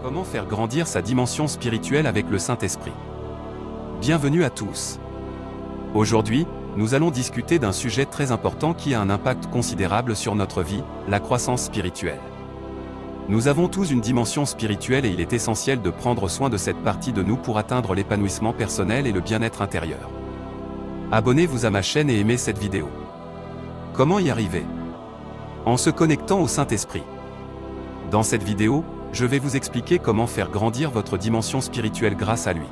Comment faire grandir sa dimension spirituelle avec le Saint-Esprit? Bienvenue à tous. Aujourd'hui, nous allons discuter d'un sujet très important qui a un impact considérable sur notre vie, la croissance spirituelle. Nous avons tous une dimension spirituelle et il est essentiel de prendre soin de cette partie de nous pour atteindre l'épanouissement personnel et le bien-être intérieur. Abonnez-vous à ma chaîne et aimez cette vidéo. Comment y arriver? En se connectant au Saint-Esprit. Dans cette vidéo, je vais vous expliquer comment faire grandir votre dimension spirituelle grâce à lui.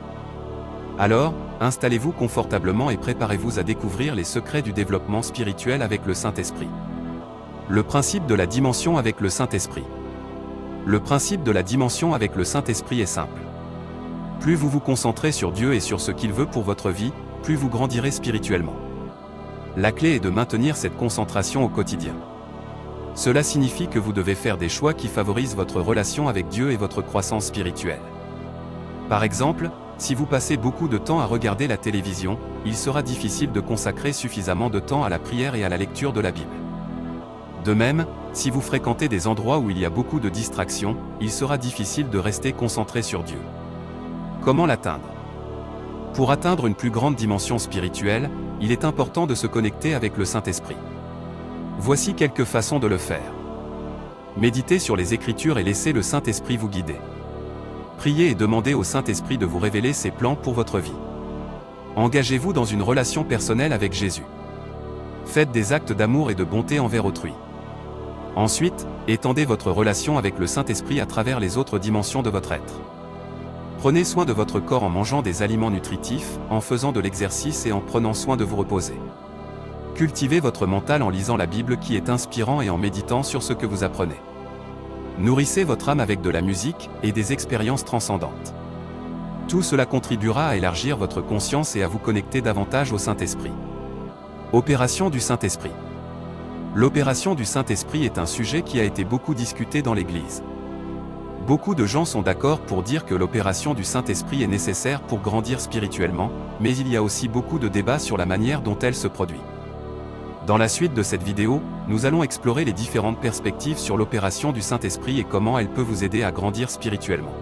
Alors, installez-vous confortablement et préparez-vous à découvrir les secrets du développement spirituel avec le Saint-Esprit. Le principe de la dimension avec le Saint-Esprit. Le principe de la dimension avec le Saint-Esprit est simple. Plus vous vous concentrez sur Dieu et sur ce qu'il veut pour votre vie, plus vous grandirez spirituellement. La clé est de maintenir cette concentration au quotidien. Cela signifie que vous devez faire des choix qui favorisent votre relation avec Dieu et votre croissance spirituelle. Par exemple, si vous passez beaucoup de temps à regarder la télévision, il sera difficile de consacrer suffisamment de temps à la prière et à la lecture de la Bible. De même, si vous fréquentez des endroits où il y a beaucoup de distractions, il sera difficile de rester concentré sur Dieu. Comment l'atteindre? Pour atteindre une plus grande dimension spirituelle, il est important de se connecter avec le Saint-Esprit. Voici quelques façons de le faire. Méditez sur les Écritures et laissez le Saint-Esprit vous guider. Priez et demandez au Saint-Esprit de vous révéler ses plans pour votre vie. Engagez-vous dans une relation personnelle avec Jésus. Faites des actes d'amour et de bonté envers autrui. Ensuite, étendez votre relation avec le Saint-Esprit à travers les autres dimensions de votre être. Prenez soin de votre corps en mangeant des aliments nutritifs, en faisant de l'exercice et en prenant soin de vous reposer. Cultivez votre mental en lisant la Bible qui est inspirant et en méditant sur ce que vous apprenez. Nourrissez votre âme avec de la musique et des expériences transcendantes. Tout cela contribuera à élargir votre conscience et à vous connecter davantage au Saint-Esprit. Opération du Saint-Esprit. L'opération du Saint-Esprit est un sujet qui a été beaucoup discuté dans l'Église. Beaucoup de gens sont d'accord pour dire que l'opération du Saint-Esprit est nécessaire pour grandir spirituellement, mais il y a aussi beaucoup de débats sur la manière dont elle se produit. Dans la suite de cette vidéo, nous allons explorer les différentes perspectives sur l'opération du Saint-Esprit et comment elle peut vous aider à grandir spirituellement.